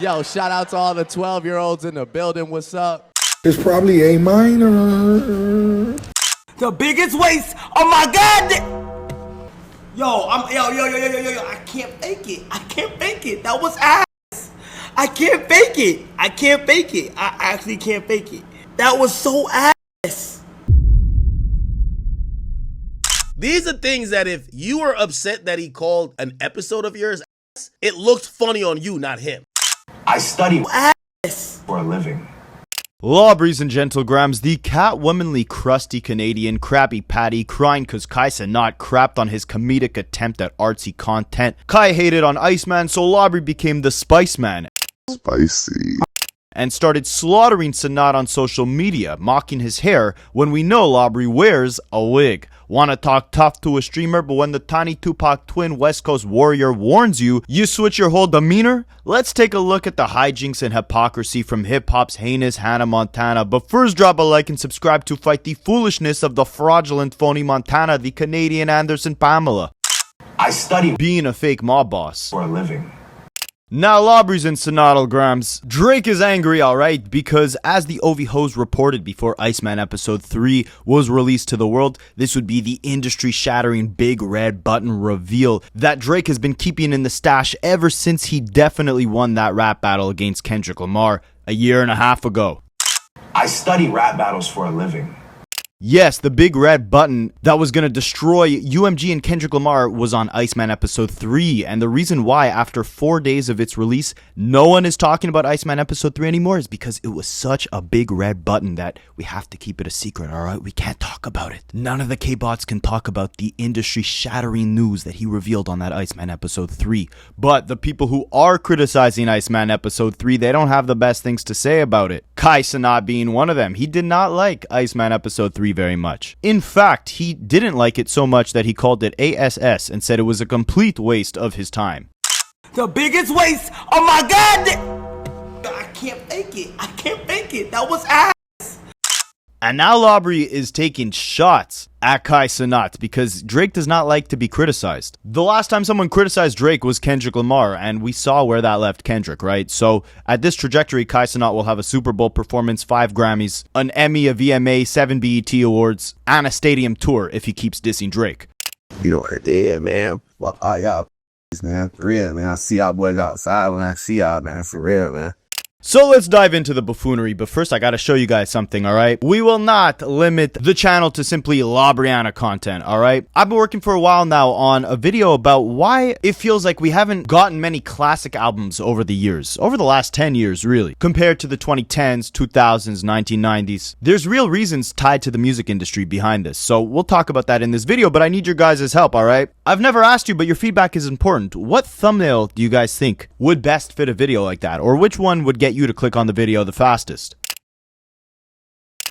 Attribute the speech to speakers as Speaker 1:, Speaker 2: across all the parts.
Speaker 1: Yo, shout out to all the 12-year-olds in the building. What's up?
Speaker 2: It's probably A minor.
Speaker 3: The biggest waste of my goddamn. Yo, I can't fake it. I can't fake it. That was ass. I can't fake it. I can't fake it. I actually can't fake it. That was so ass.
Speaker 4: These are things that if you were upset that he called an episode of yours ass, it looked funny on you, not him.
Speaker 5: I study
Speaker 3: Ass.
Speaker 5: for a living.
Speaker 6: Lawbreeze and Gentlegrams, the catwomanly crusty Canadian Krabby Patty crying cause Kai Cenat crapped on his comedic attempt at artsy content. Kai hated on Iceman, so Lawbreeze became the Spice Man.
Speaker 2: Spicy.
Speaker 6: And started slaughtering Cenat on social media, mocking his hair when we know Lawbreeze wears a wig. Wanna talk tough to a streamer, but when the tiny Tupac twin West Coast warrior warns you, you switch your whole demeanor? Let's take a look at the hijinks and hypocrisy from hip-hop's heinous Hannah Montana, but first drop a like and subscribe to fight the foolishness of the fraudulent phony Montana, the Canadian Anderson Pamela.
Speaker 5: I study
Speaker 6: Being a fake mob boss.
Speaker 5: for a living.
Speaker 6: Now, Lawbreeze and Cenatograms, Drake is angry, alright, because as the OV Hose reported before Iceman Episode 3 was released to the world, this would be the industry-shattering big red button reveal that Drake has been keeping in the stash ever since he definitely won that rap battle against Kendrick Lamar a year and a half ago.
Speaker 5: I study rap battles for a living.
Speaker 6: Yes, the big red button that was going to destroy UMG and Kendrick Lamar was on Iceman Episode 3, and the reason why after 4 days of its release, no one is talking about Iceman Episode 3 anymore is because it was such a big red button that we have to keep it a secret, alright? We can't talk about it. None of the K-bots can talk about the industry-shattering news that he revealed on that Iceman Episode 3, but the people who are criticizing Iceman Episode 3, they don't have the best things to say about it. Kai Cenat being one of them. He did not like Iceman Episode 3 very much. In fact, he didn't like it so much that he called it ASS and said it was a complete waste of his time.
Speaker 3: The biggest waste of my goddamn. I can't fake it. I can't fake it. That was ass.
Speaker 6: And now Lawbreeze is taking shots at Kai Cenat because Drake does not like to be criticized. The last time someone criticized Drake was Kendrick Lamar, and we saw where that left Kendrick, right? So at this trajectory, Kai Cenat will have a Super Bowl performance, 5 Grammys, an Emmy, a VMA, 7 BET Awards, and a stadium tour if he keeps dissing Drake.
Speaker 7: You know what they did, man. Fuck all y'all, man. For real, man. I see y'all boys outside when I see y'all, man. For real, man.
Speaker 6: So let's dive into the buffoonery, but first I gotta show you guys something, alright? We will not limit the channel to simply Labriana content, alright? I've been working for a while now on a video about why it feels like we haven't gotten many classic albums over the years, over the last 10 years really, compared to the 2010s, 2000s, 1990s. There's real reasons tied to the music industry behind this, so we'll talk about that in this video, but I need your guys' help, alright? I've never asked you, but your feedback is important. What thumbnail do you guys think would best fit a video like that, or which one would get you to click on the video the fastest?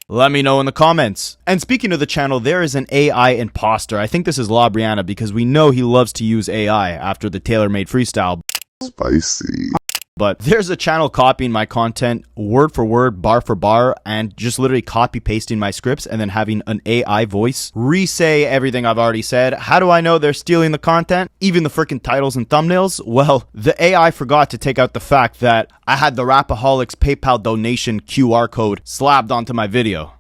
Speaker 6: Let me know in the comments. And speaking of the channel, there is an AI imposter. I think this is Labriana because we know he loves to use AI after the tailor-made freestyle.
Speaker 2: Spicy.
Speaker 6: But there's a channel copying my content word for word, bar for bar, and just literally copy pasting my scripts and then having an AI voice re-say everything I've already said. How do I know they're stealing the content? Even the freaking titles and thumbnails? Well, the AI forgot to take out the fact that I had the Rapaholics PayPal donation QR code slapped onto my video.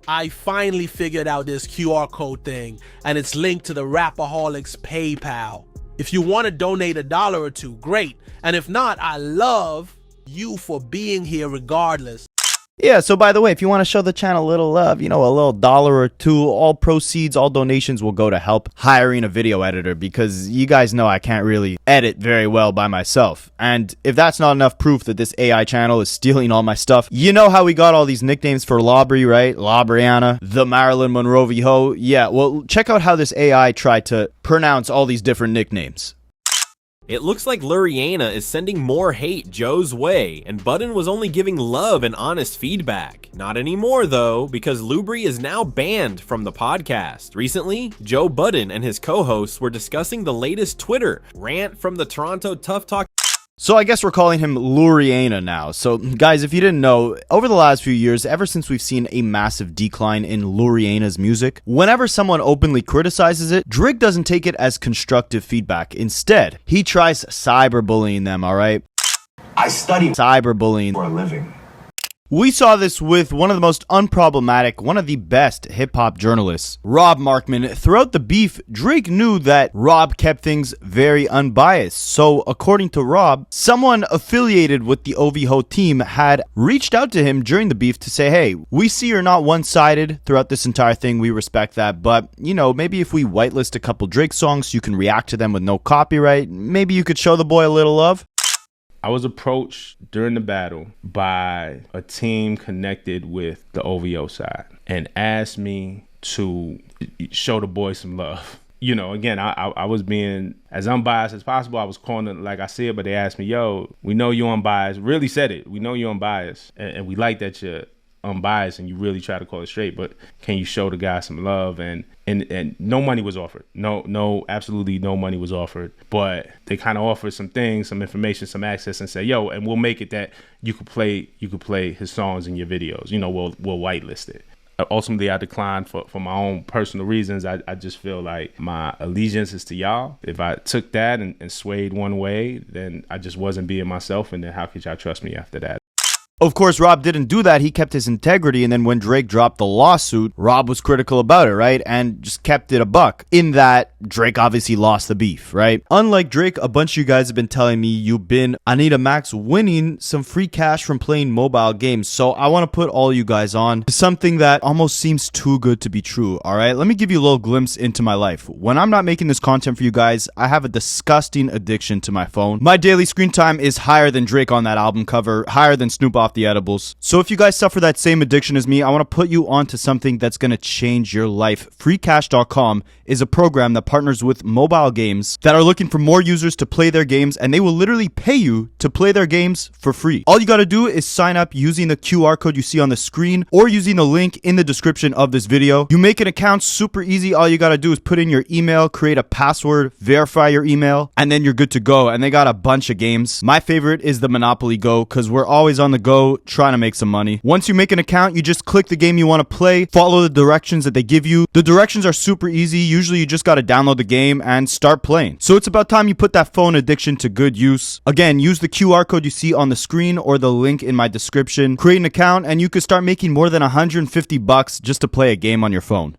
Speaker 8: I finally figured out this QR code thing, and it's linked to the Rapaholics PayPal. If you want to donate $1 or $2, great. And if not, I love you for being here regardless.
Speaker 6: Yeah, so by the way, if you want to show the channel a little love, you know, a little $1 or $2, all proceeds, all donations will go to help hiring a video editor because you guys know I can't really edit very well by myself. And if that's not enough proof that this AI channel is stealing all my stuff, you know how we got all these nicknames for Lawbreeze, right? Labriana, the Marilyn Monroe ho. Yeah, well, check out how this AI tried to pronounce all these different nicknames.
Speaker 9: It looks like Luriana is sending more hate Joe's way, and Budden was only giving love and honest feedback. Not anymore though, because Lubri is now banned from the podcast. Recently, Joe Budden and his co-hosts were discussing the latest Twitter rant from the Toronto Tough Talk.
Speaker 6: So I guess we're calling him Luriana now. So guys, if you didn't know, over the last few years, ever since we've seen a massive decline in Luriana's music, whenever someone openly criticizes it, Drake doesn't take it as constructive feedback. Instead, he tries cyberbullying them, alright?
Speaker 5: I study
Speaker 6: cyberbullying
Speaker 5: for a living.
Speaker 6: We saw this with one of the most unproblematic, one of the best hip-hop journalists, Rob Markman. Throughout the beef, Drake knew that Rob kept things very unbiased. So, according to Rob, someone affiliated with the OVO team had reached out to him during the beef to say, hey, we see you're not one-sided throughout this entire thing. We respect that. But, you know, maybe if we whitelist a couple Drake songs, you can react to them with no copyright. Maybe you could show the boy a little love.
Speaker 10: I was approached during the battle by a team connected with the OVO side and asked me to show the boy some love. You know, again, I was being as unbiased as possible. I was calling it like I see it, but they asked me, yo, we know you're unbiased. Really said it. We know you're unbiased. And we like that you're unbiased and you really try to call it straight, but can you show the guy some love? And no money was offered. No, absolutely no money was offered. But they kind of offered some things, some information, some access, and say, yo, and we'll make it that you could play his songs in your videos. You know, we'll whitelist it. Ultimately, I declined for my own personal reasons. I just feel like my allegiance is to y'all. If I took that and swayed one way, then I just wasn't being myself, and then how could y'all trust me after that?
Speaker 6: Of course, Rob didn't do that. He kept his integrity, and then when Drake dropped the lawsuit, Rob was critical about it, right? And just kept it a buck. In that, Drake obviously lost the beef, right? Unlike Drake, a bunch of you guys have been telling me you've been Anita Max winning some free cash from playing mobile games. So I want to put all you guys on to something that almost seems too good to be true, all right? Let me give you a little glimpse into my life. When I'm not making this content for you guys, I have a disgusting addiction to my phone. My daily screen time is higher than Drake on that album cover, higher than Snoop off the edibles. So if you guys suffer that same addiction as me, I want to put you onto something that's going to change your life. FreeCash.com is a program that partners with mobile games that are looking for more users to play their games, and they will literally pay you to play their games for free. All you got to do is sign up using the QR code you see on the screen or using the link in the description of this video. You make an account super easy. All you got to do is put in your email, create a password, verify your email, and then you're good to go. And they got a bunch of games. My favorite is the Monopoly Go because we're always on the go trying to make some money. Once you make an account, you just click the game you want to play, follow the directions that they give you. The directions are super easy. Usually you just got to download the game and start playing. So it's about time you put that phone addiction to good use. Again, use the QR code you see on the screen or the link in my description. Create an account and you could start making more than $150 just to play a game on your phone.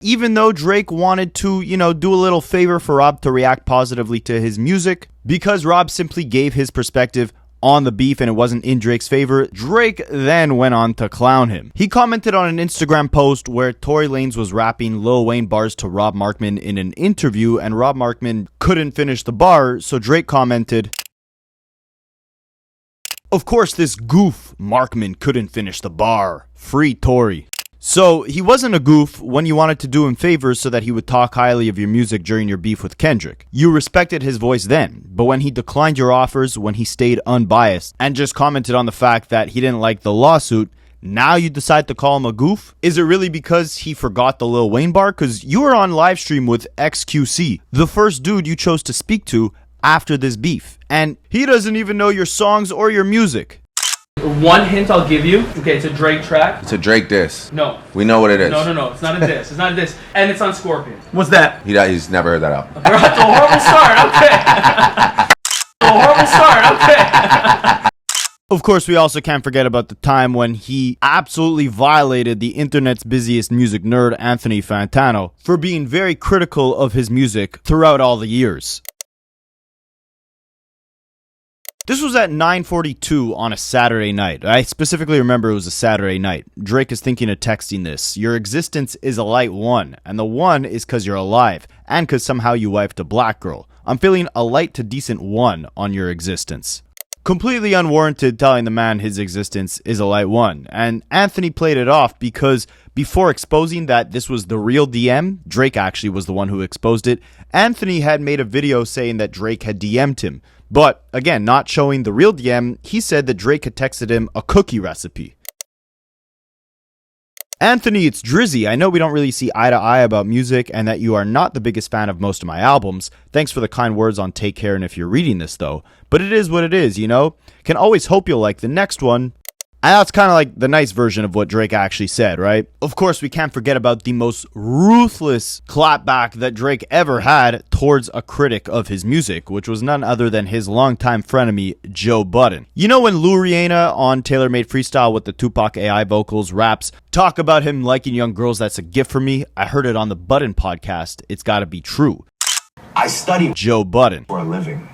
Speaker 6: Even though Drake wanted to, do a little favor for Rob to react positively to his music, because Rob simply gave his perspective on the beef and it wasn't in Drake's favor, Drake then went on to clown him. He commented on an Instagram post where Tory Lanez was rapping Lil Wayne bars to Rob Markman in an interview and Rob Markman couldn't finish the bar, so Drake commented, "Of course this goof Markman couldn't finish the bar. Free Tory." So he wasn't a goof when you wanted to do him favors so that he would talk highly of your music during your beef with Kendrick. You respected his voice then, but when he declined your offers, when he stayed unbiased, and just commented on the fact that he didn't like the lawsuit, now you decide to call him a goof? Is it really because he forgot the Lil Wayne bar? Because you were on live stream with XQC, the first dude you chose to speak to after this beef, and he doesn't even know your songs or your music.
Speaker 11: One hint I'll give you. Okay, it's a Drake track.
Speaker 12: It's a Drake diss.
Speaker 11: No.
Speaker 12: We know what it is.
Speaker 11: No. It's not a diss. It's not a diss. And it's on Scorpion.
Speaker 8: What's that?
Speaker 12: He's never heard that album.
Speaker 11: You're off to a horrible start. Okay. A horrible start. Okay.
Speaker 6: Of course, we also can't forget about the time when he absolutely violated the internet's busiest music nerd, Anthony Fantano, for being very critical of his music throughout all the years. This was at 9:42 on a Saturday night. I specifically remember it was a Saturday night. Drake is thinking of texting this. Your existence is a light one, and the one is because you're alive, and because somehow you wifed a black girl. I'm feeling a light to decent one on your existence. Completely unwarranted telling the man his existence is a light one, and Anthony played it off because before exposing that this was the real DM, Drake actually was the one who exposed it, Anthony had made a video saying that Drake had DM'd him. But, again, not showing the real DM, he said that Drake had texted him a cookie recipe. Anthony, it's Drizzy. I know we don't really see eye to eye about music and that you are not the biggest fan of most of my albums. Thanks for the kind words on Take Care and if you're reading this, though. But it is what it is, Can always hope you'll like the next one. And that's kind of like the nice version of what Drake actually said, right? Of course, we can't forget about the most ruthless clapback that Drake ever had towards a critic of his music, which was none other than his longtime frenemy, Joe Budden. You know when Lou Rihanna on Taylor Made Freestyle with the Tupac AI vocals raps, talk about him liking young girls, that's a gift for me? I heard it on the Budden podcast. It's gotta be true.
Speaker 5: I study
Speaker 6: Joe Budden
Speaker 5: for a living.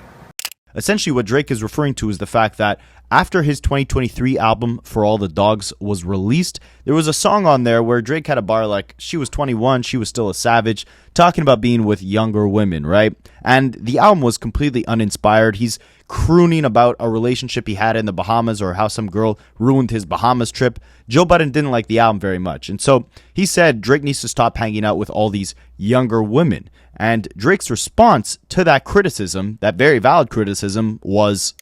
Speaker 6: Essentially, what Drake is referring to is the fact that after his 2023 album, For All the Dogs, was released, there was a song on there where Drake had a bar like, she was 21, she was still a savage, talking about being with younger women, right? And the album was completely uninspired. He's crooning about a relationship he had in the Bahamas or how some girl ruined his Bahamas trip. Joe Budden didn't like the album very much. And so he said Drake needs to stop hanging out with all these younger women. And Drake's response to that criticism, that very valid criticism, was,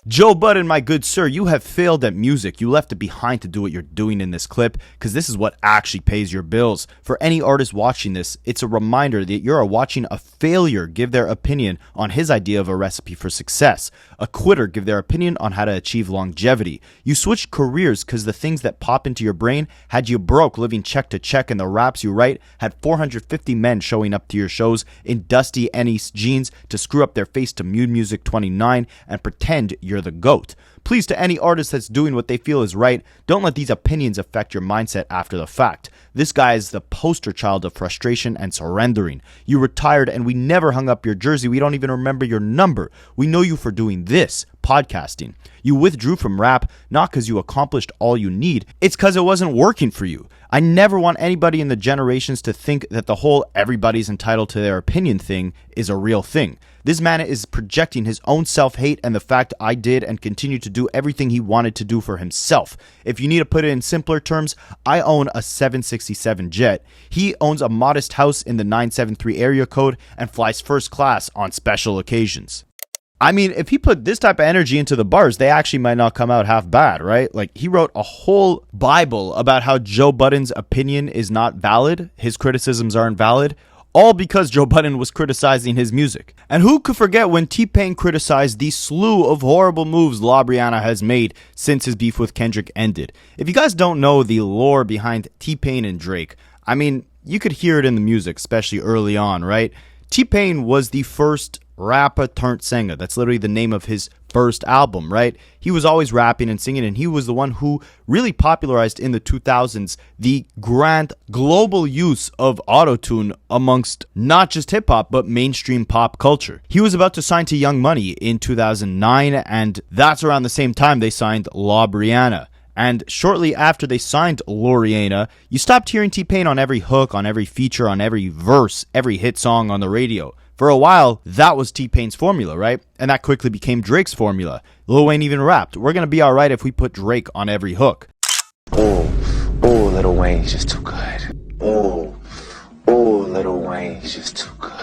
Speaker 6: Joe Budden, my good sir, you have failed at music. You left it behind to do what you're doing in this clip, because this is what actually pays your bills. For any artist watching this, it's a reminder that you're watching a failure give their opinion on his idea of a recipe for success. A quitter give their opinion on how to achieve longevity. You switched careers because the things that pop into your brain had you broke, living check to check, and the raps you write had 450 men showing up to your shows in dusty Ennis jeans to screw up their face to Mute Music 29 and pretend you're the GOAT. Please, to any artist that's doing what they feel is right, don't let these opinions affect your mindset after the fact. This guy is the poster child of frustration and surrendering. You retired and we never hung up your jersey. We don't even remember your number. We know you for doing this, podcasting. You withdrew from rap, not because you accomplished all you need. It's because it wasn't working for you. I never want anybody in the generations to think that the whole everybody's entitled to their opinion thing is a real thing. This man is projecting his own self-hate and the fact I did and continue to do everything he wanted to do for himself. If you need to put it in simpler terms, I own a 767 jet. He owns a modest house in the 973 area code and flies first class on special occasions. I mean, if he put this type of energy into the bars, they actually might not come out half bad, right? Like, he wrote a whole Bible about how Joe Budden's opinion is not valid, his criticisms aren't valid, all because Joe Budden was criticizing his music. And who could forget when T-Pain criticized the slew of horrible moves La Brianna has made since his beef with Kendrick ended? If you guys don't know the lore behind T-Pain and Drake, I mean, you could hear it in the music, especially early on, right? T-Pain was the first rapper turned singer. That's literally the name of his first album, right? He was always rapping and singing, and he was the one who really popularized in the 2000s the grand global use of autotune amongst not just hip-hop, but mainstream pop culture. He was about to sign to Young Money in 2009, and that's around the same time they signed La Brianna. And shortly after they signed Loriana, you stopped hearing T-Pain on every hook, on every feature, on every verse, every hit song on the radio. For a while, that was T-Pain's formula, right? And that quickly became Drake's formula. Lil Wayne even rapped, "We're gonna be alright if we put Drake on every hook."
Speaker 13: Oh, Lil Wayne's just too good. Oh, Lil Wayne's just too good.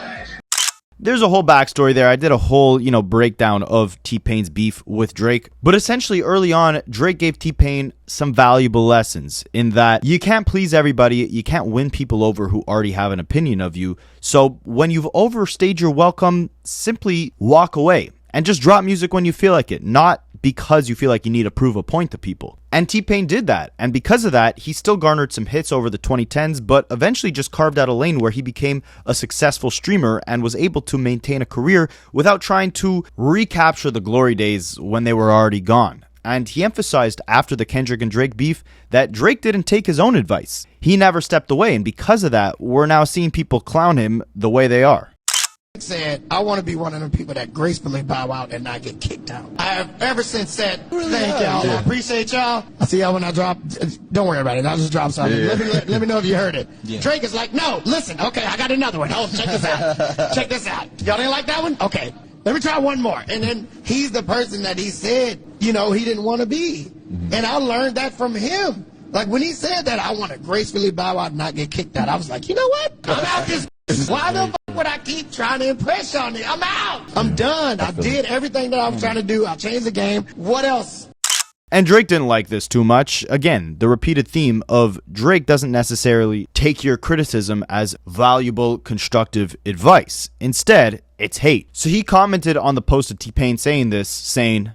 Speaker 6: There's a whole backstory there. I did a whole, breakdown of T-Pain's beef with Drake. But essentially, early on, Drake gave T-Pain some valuable lessons in that you can't please everybody. You can't win people over who already have an opinion of you. So when you've overstayed your welcome, simply walk away and just drop music when you feel like it, not because you feel like you need to prove a point to people. And T-Pain did that, and because of that, he still garnered some hits over the 2010s, but eventually just carved out a lane where he became a successful streamer and was able to maintain a career without trying to recapture the glory days when they were already gone. And he emphasized after the Kendrick and Drake beef that Drake didn't take his own advice. He never stepped away, and because of that, we're now seeing people clown him the way they are.
Speaker 14: Said, I want to be one of them people that gracefully bow out and not get kicked out. I have ever since said, thank y'all. I appreciate y'all. I see y'all when I drop. Don't worry about it. I'll just drop something.
Speaker 15: Yeah.
Speaker 14: Let me know if you heard it.
Speaker 15: Yeah.
Speaker 14: Drake is like, no, listen. Okay, I got another one. Oh, check this out. Check this out. Y'all didn't like that one? Okay, let me try one more. And then he's the person that he said, he didn't want to be. And I learned that from him. Like when he said that, I want to gracefully bow out and not get kicked out. I was like, you know what? I'm out this. Why the fuck would I keep trying to impress y'all? I'm out. I'm done. I did everything that I was trying to do. I changed the game. What else?
Speaker 6: And Drake didn't like this too much. Again, the repeated theme of Drake doesn't necessarily take your criticism as valuable, constructive advice. Instead, it's hate. So he commented on the post of T-Pain saying this, saying,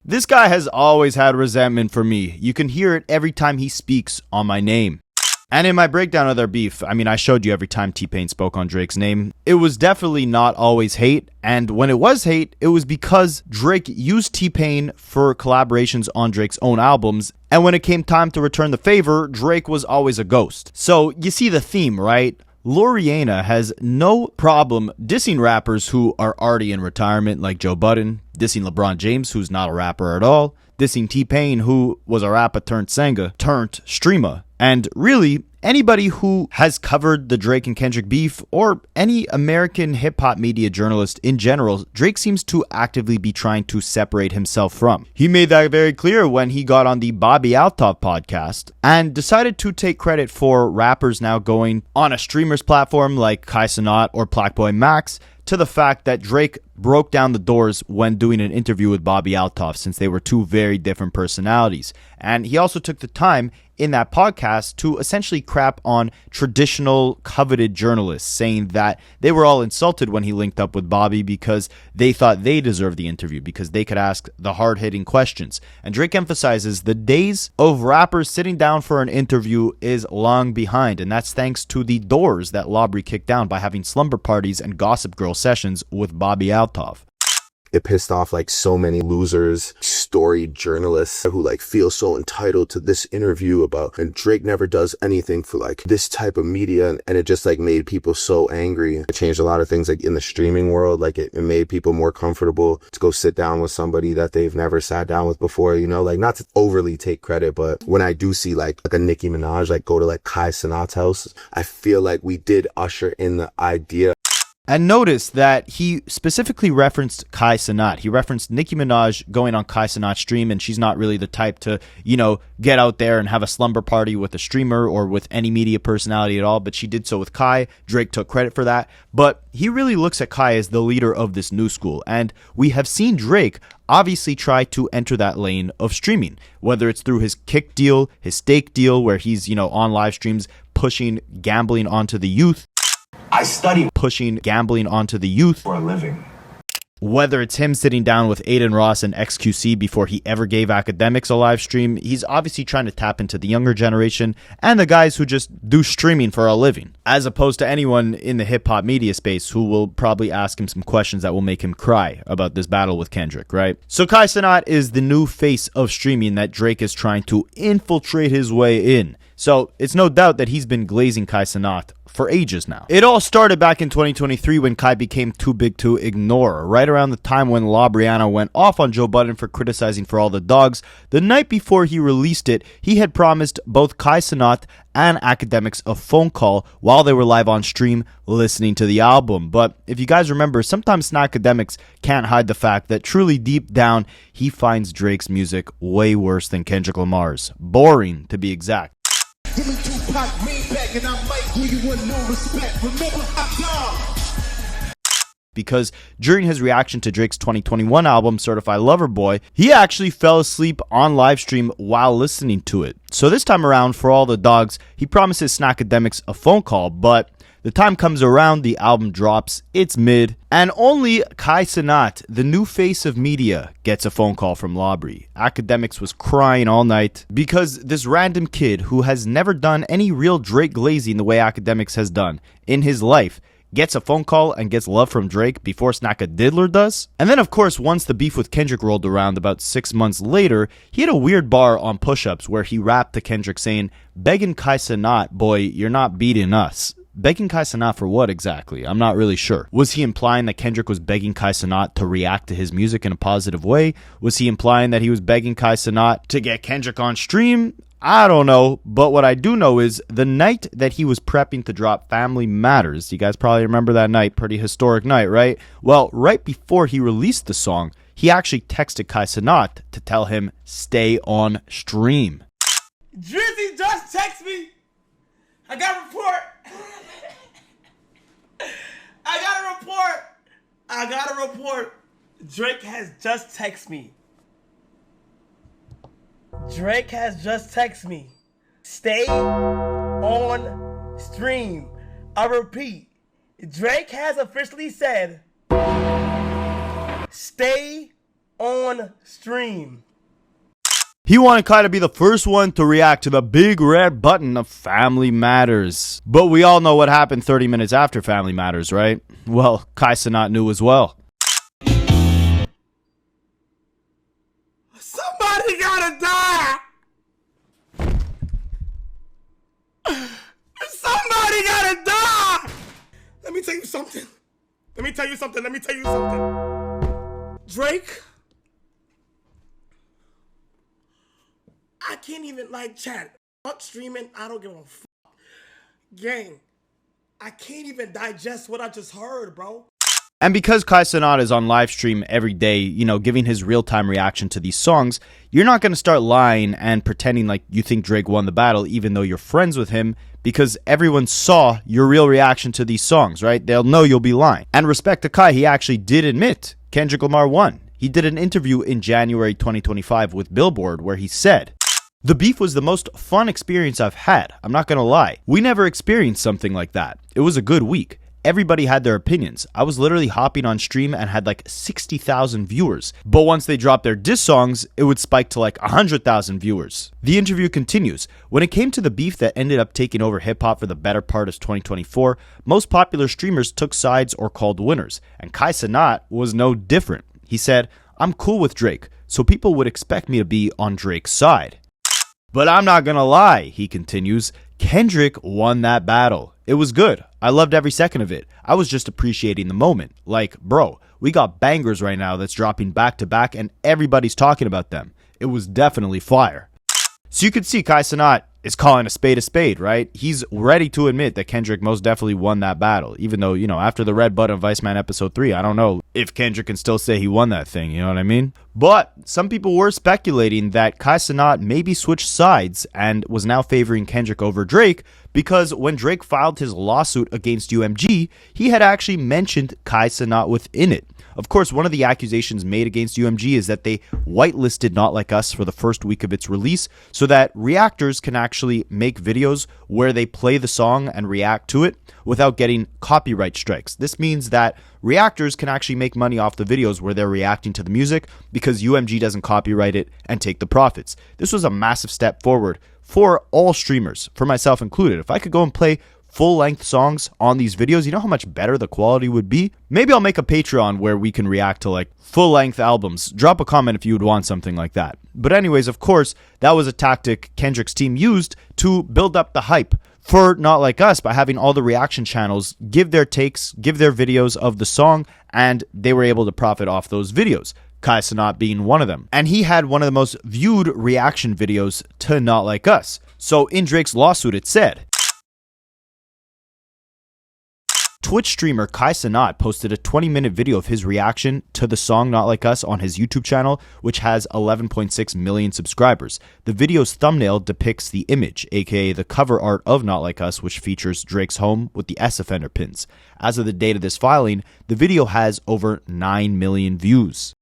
Speaker 6: This guy has always had resentment for me. You can hear it every time he speaks on my name. And in my breakdown of their beef, I mean, I showed you every time T-Pain spoke on Drake's name. It was definitely not always hate. And when it was hate, it was because Drake used T-Pain for collaborations on Drake's own albums. And when it came time to return the favor, Drake was always a ghost. So you see the theme, right? Loriana has no problem dissing rappers who are already in retirement like Joe Budden, dissing LeBron James, who's not a rapper at all, dissing T-Pain, who was a rapper turned singer turned streamer. And really, anybody who has covered the Drake and Kendrick beef, or any American hip-hop media journalist in general, Drake seems to actively be trying to separate himself from. He made that very clear when he got on the Bobby Altov podcast and decided to take credit for rappers now going on a streamer's platform like Kai Cenat or Playboi Max, to the fact that Drake broke down the doors when doing an interview with Bobby Altov, since they were two very different personalities. And he also took the time in that podcast to essentially crap on traditional coveted journalists, saying that they were all insulted when he linked up with Bobby because they thought they deserved the interview because they could ask the hard-hitting questions. And Drake emphasizes the days of rappers sitting down for an interview is long behind, and that's thanks to the doors that Labri kicked down by having slumber parties and Gossip Girl sessions with Bobby Altov.
Speaker 7: It pissed off like so many losers, storied journalists who like feel so entitled to this interview about, and Drake never does anything for like this type of media, and it just like made people so angry. It changed a lot of things like in the streaming world. Like it made people more comfortable to go sit down with somebody that they've never sat down with before, you know, like not to overly take credit, but when I do see like a Nicki Minaj like go to like Kai Cenat's house, I feel like we did usher in the idea.
Speaker 6: And notice that he specifically referenced Kai Cenat. He referenced Nicki Minaj going on Kai Cenat's stream, and she's not really the type to, you know, get out there and have a slumber party with a streamer or with any media personality at all, but she did so with Kai. Drake took credit for that. But he really looks at Kai as the leader of this new school, and we have seen Drake obviously try to enter that lane of streaming, whether it's through his kick deal, his stake deal, where he's, you know, on live streams pushing gambling onto the youth.
Speaker 5: I study
Speaker 6: pushing gambling onto the youth
Speaker 5: for a living.
Speaker 6: Whether it's him sitting down with Adin Ross and XQC before he ever gave Akademiks a live stream, he's obviously trying to tap into the younger generation and the guys who just do streaming for a living, as opposed to anyone in the hip-hop media space who will probably ask him some questions that will make him cry about this battle with Kendrick, right? So Kai Cenat is the new face of streaming that Drake is trying to infiltrate his way in. So it's no doubt that he's been glazing Kai Cenat for ages now. It all started back in 2023 when Kai became too big to ignore, right around the time when La Brianna went off on Joe Budden for criticizing For All the Dogs. The night before he released it, he had promised both Kai Cenat and Akademiks a phone call while they were live on stream listening to the album. But if you guys remember, sometimes Akademiks can't hide the fact that truly deep down, he finds Drake's music way worse than Kendrick Lamar's. Boring, to be exact.
Speaker 14: Give me Tupac, back, and I might give you no respect. Remember,
Speaker 6: because during his reaction to Drake's 2021 album, Certified Lover Boy, he actually fell asleep on live stream while listening to it. So this time around, For All the Dogs, he promises Akademiks a phone call, but the time comes around, the album drops, it's mid, and only Kai Cenat, the new face of media, gets a phone call from Labri. Akademiks was crying all night because this random kid who has never done any real Drake glazing the way Akademiks has done in his life gets a phone call and gets love from Drake before Snacka Diddler does. And then, of course, once the beef with Kendrick rolled around about 6 months later, he had a weird bar on Push-Ups where he rapped to Kendrick saying, "Begging Kai Cenat, boy, you're not beating us." Begging Kai Cenat for what exactly? I'm not really sure. Was he implying that Kendrick was begging Kai Cenat to react to his music in a positive way? Was he implying that he was begging Kai Cenat to get Kendrick on stream? I don't know, but what I do know is the night that he was prepping to drop Family Matters, you guys probably remember that night, pretty historic night, right? Well, right before he released the song, he actually texted Kai Cenat to tell him, stay on stream.
Speaker 3: Drizzy just text me. I got a report. I got a report. Drake has just texted me. Drake has just texted me. Stay on stream. I repeat, Drake has officially said, stay on stream.
Speaker 6: He wanted Kai to be the first one to react to the big red button of Family Matters. But we all know what happened 30 minutes after Family Matters, right? Well, Kai Cenat knew as well.
Speaker 3: Somebody gotta die! Somebody gotta die! Let me tell you something. Drake, I can't even chat. Fuck streaming, I don't give a fuck. Gang, I can't even digest what I just heard, bro.
Speaker 6: And because Kai Cenat is on live stream every day, giving his real-time reaction to these songs, you're not going to start lying and pretending like you think Drake won the battle even though you're friends with him, because everyone saw your real reaction to these songs, right? They'll know you'll be lying. And respect to Kai, he actually did admit Kendrick Lamar won. He did an interview in January 2025 with Billboard where he said, "The beef was the most fun experience I've had. I'm not gonna lie. We never experienced something like that. It was a good week. Everybody had their opinions. I was literally hopping on stream and had 60,000 viewers. But once they dropped their diss songs, it would spike to 100,000 viewers." The interview continues. "When it came to the beef that ended up taking over hip-hop for the better part of 2024, most popular streamers took sides or called winners. And Kai Cenat was no different. He said, 'I'm cool with Drake, so people would expect me to be on Drake's side.' But I'm not gonna lie," he continues, "Kendrick won that battle. It was good. I loved every second of it. I was just appreciating the moment. Bro, we got bangers right now that's dropping back to back and everybody's talking about them. It was definitely fire." So you could see Kai Cenat is calling a spade, right? He's ready to admit that Kendrick most definitely won that battle. Even though, after the red button of Iceman episode 3, I don't know if Kendrick can still say he won that thing, you know what I mean? But some people were speculating that Kai Cenat maybe switched sides and was now favoring Kendrick over Drake, because when Drake filed his lawsuit against UMG, he had actually mentioned Kai Cenat within it. Of course, one of the accusations made against UMG is that they whitelisted Not Like Us for the first week of its release so that reactors can actually make videos where they play the song and react to it without getting copyright strikes. This means that reactors can actually make money off the videos where they're reacting to the music because UMG doesn't copyright it and take the profits. This was a massive step forward for all streamers, for myself included. If I could go and play full-length songs on these videos, you know how much better the quality would be? Maybe I'll make a Patreon where we can react to full-length albums. Drop a comment if you would want something like that. But anyways, of course, that was a tactic Kendrick's team used to build up the hype for Not Like Us by having all the reaction channels give their takes, give their videos of the song, and they were able to profit off those videos. Kai Cenat being one of them. And he had one of the most viewed reaction videos to Not Like Us. So in Drake's lawsuit, it said, Twitch streamer Kai Cenat posted a 20-minute video of his reaction to the song Not Like Us on his YouTube channel, which has 11.6 million subscribers. The video's thumbnail depicts the image, aka the cover art of Not Like Us, which features Drake's home with the S offender pins. As of the date of this filing, the video has over 9 million views.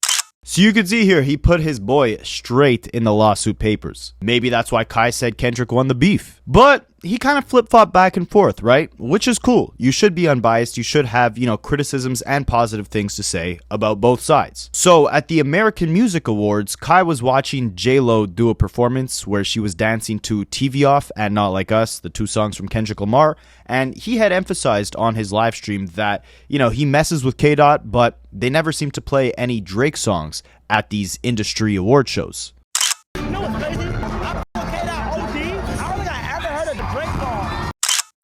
Speaker 6: So you can see here, he put his boy straight in the lawsuit papers. Maybe that's why Kai said Kendrick won the beef. But he kind of flip-flopped back and forth, right? Which is cool. You should be unbiased. You should have, criticisms and positive things to say about both sides. So at the American Music Awards, Kai was watching J-Lo do a performance where she was dancing to TV Off and Not Like Us, the two songs from Kendrick Lamar. And he had emphasized on his live stream that, he messes with K-Dot, but they never seem to play any Drake songs at these industry award shows.
Speaker 15: You know what's crazy? I K-Dot OD. I don't think I ever heard of the Drake song.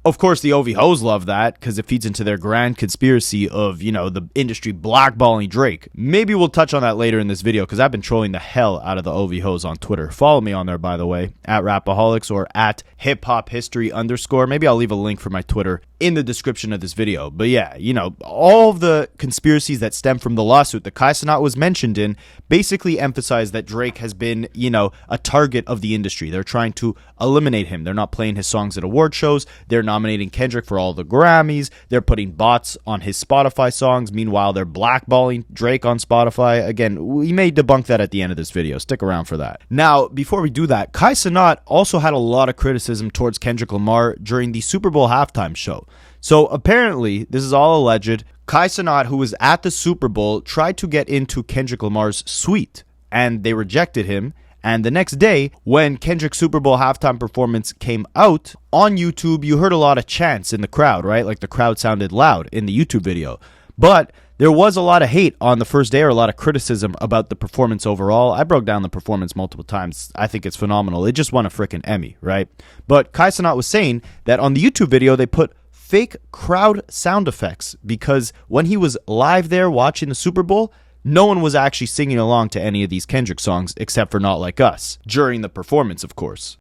Speaker 6: Of course, the OV hoes love that because it feeds into their grand conspiracy of, the industry blackballing Drake. Maybe we'll touch on that later in this video because I've been trolling the hell out of the OV hoes on Twitter. Follow me on there, by the way, at Rapaholics or at hiphophistory_. Maybe I'll leave a link for my Twitter in the description of this video. But yeah, all of the conspiracies that stem from the lawsuit that Kai Cenat was mentioned in basically emphasize that Drake has been, a target of the industry. They're trying to eliminate him. They're not playing his songs at award shows. They're nominating Kendrick for all the Grammys. They're putting bots on his Spotify songs. Meanwhile, they're blackballing Drake on Spotify. Again, we may debunk that at the end of this video. Stick around for that. Now, before we do that, Kai Cenat also had a lot of criticism towards Kendrick Lamar during the Super Bowl halftime show. So apparently, this is all alleged, Kai Cenat, who was at the Super Bowl, tried to get into Kendrick Lamar's suite, and they rejected him. And the next day, when Kendrick's Super Bowl halftime performance came out, on YouTube, you heard a lot of chants in the crowd, right? Like the crowd sounded loud in the YouTube video. But there was a lot of hate on the first day, or a lot of criticism about the performance overall. I broke down the performance multiple times. I think it's phenomenal. It just won a freaking Emmy, right? But Kai Cenat was saying that on the YouTube video, they put fake crowd sound effects because when he was live there watching the Super Bowl, no one was actually singing along to any of these Kendrick songs except for Not Like Us, during the performance, of course.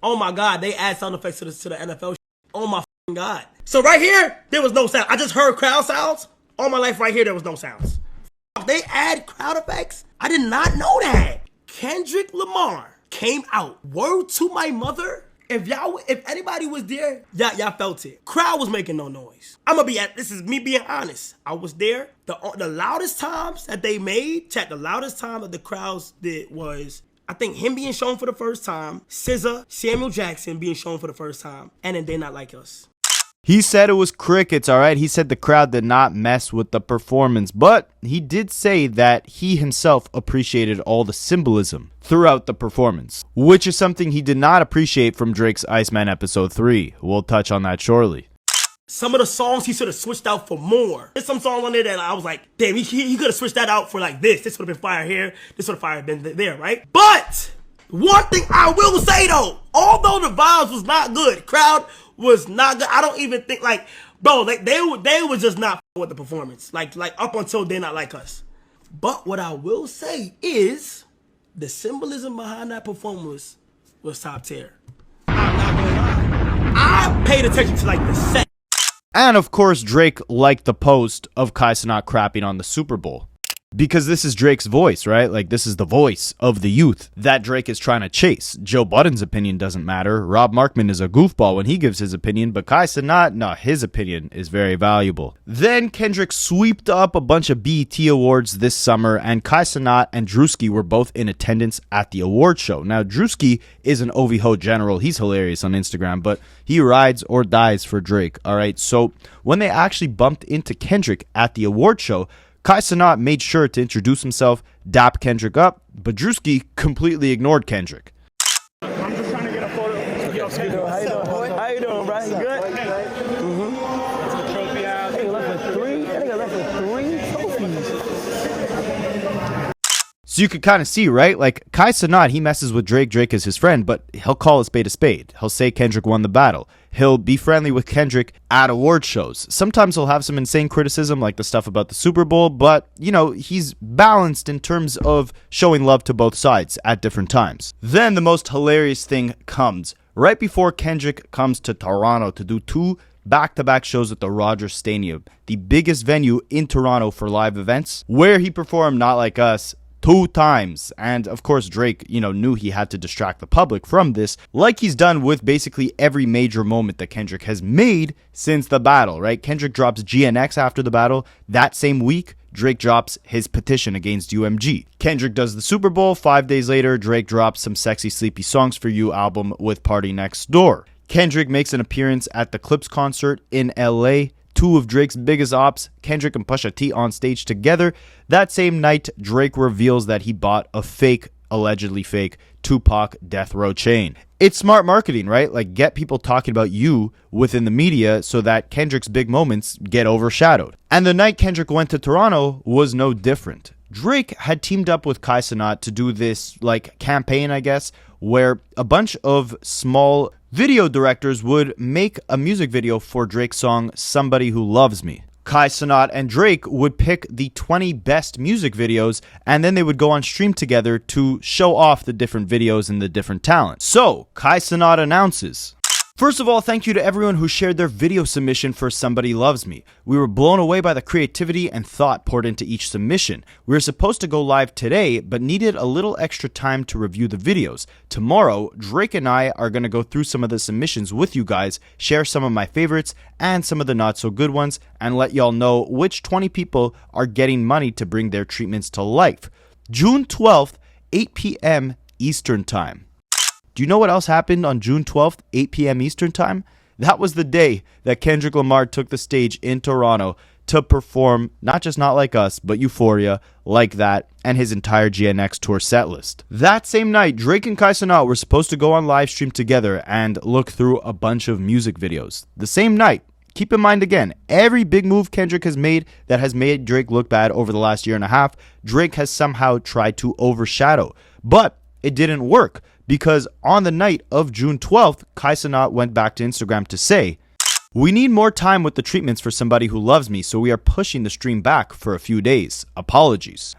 Speaker 3: Oh my God, they add sound effects to the NFL. Oh my God. So right here, there was no sound. I just heard crowd sounds. All my life right here, there was no sounds. They add crowd effects? I did not know that. Kendrick Lamar came out. Word to my mother. If anybody was there, y'all felt it. Crowd was making no noise. This is me being honest. I was there. The loudest times that they made, the loudest time that the crowds did was, I think, him being shown for the first time, SZA, Samuel Jackson being shown for the first time, and then They Not Like Us.
Speaker 6: He said it was crickets, all right? He said the crowd did not mess with the performance, but he did say that he himself appreciated all the symbolism throughout the performance, which is something he did not appreciate from Drake's Iceman Episode 3. We'll touch on that shortly.
Speaker 3: Some of the songs he should have switched out for more. There's some songs on there that I was like, damn, he could have switched that out for like this. This would have been fire here. This would have fire been there, right? But one thing I will say though, although the vibes was not good, crowd was not good. I don't even think they were just not with the performance. Like up until They Not Like Us. But what I will say is the symbolism behind that performance was top tier. I'm not gonna lie. I paid attention to like the set.
Speaker 6: And of course, Drake liked the post of Kai Cenat crapping on the Super Bowl. Because this is Drake's voice, right? Like, this is the voice of the youth that Drake is trying to chase. Joe Budden's opinion doesn't matter. Rob Markman is a goofball when he gives his opinion, but Kai Cenat, no, his opinion is very valuable. Then Kendrick sweeped up a bunch of BET awards this summer, and Kai Cenat and Drewski were both in attendance at the award show. Now, Drewski is an OVO general. He's hilarious on Instagram, but he rides or dies for Drake, all right? So when they actually bumped into Kendrick at the award show, Kai Cenat made sure to introduce himself, dap Kendrick up, but Drewski completely ignored Kendrick.
Speaker 15: I'm just trying to get a photo. Yo, how you doing, bro? You good? That's the trophy out. I think I left with 3 trophies.
Speaker 6: So you could kind of see, right? Like, Kai Cenat, he messes with Drake. Drake is his friend, but he'll call a spade a spade. He'll say Kendrick won the battle. He'll be friendly with Kendrick at award shows. Sometimes he'll have some insane criticism, like the stuff about the Super Bowl, but, you know, he's balanced in terms of showing love to both sides at different times. Then the most hilarious thing comes. Right before Kendrick comes to Toronto to do 2 back-to-back shows at the Rogers Stadium, the biggest venue in Toronto for live events, where he performed Not Like Us 2 times. And of course, Drake, knew he had to distract the public from this, like he's done with basically every major moment that Kendrick has made since the battle, right? Kendrick drops GNX after the battle. That same week, Drake drops his petition against UMG. Kendrick does the Super Bowl. 5 days later, Drake drops some Sexy Sleepy Songs for You album with Party Next Door. Kendrick makes an appearance at the Clips concert in LA. 2 of Drake's biggest ops, Kendrick and Pusha T, on stage together. That same night, Drake reveals that he bought a allegedly fake, Tupac death row chain. It's smart marketing, right? Like, get people talking about you within the media so that Kendrick's big moments get overshadowed. And the night Kendrick went to Toronto was no different. Drake had teamed up with Kai Cenat to do this, campaign, I guess, where a bunch of small video directors would make a music video for Drake's song, Somebody Who Loves Me. Kai Cenat and Drake would pick the 20 best music videos, and then they would go on stream together to show off the different videos and the different talent. So, Kai Cenat announces, first of all, thank you to everyone who shared their video submission for Somebody Loves Me. We were blown away by the creativity and thought poured into each submission. We were supposed to go live today, but needed a little extra time to review the videos. Tomorrow, Drake and I are going to go through some of the submissions with you guys, share some of my favorites and some of the not so good ones, and let y'all know which 20 people are getting money to bring their treatments to life. June 12th, 8 p.m. Eastern Time. Do you know what else happened on June 12th, 8 p.m. Eastern Time? That was the day that Kendrick Lamar took the stage in Toronto to perform not just Not Like Us, but Euphoria, Like That, and his entire GNX tour setlist. That same night, Drake and Kai Cenat were supposed to go on live stream together and look through a bunch of music videos. The same night, keep in mind again, every big move Kendrick has made that has made Drake look bad over the last year and a half, Drake has somehow tried to overshadow. But it didn't work, because on the night of June 12th, Kai Cenat went back to Instagram to say, "We need more time with the treatments for somebody who loves me, so we are pushing the stream back for a few days. Apologies."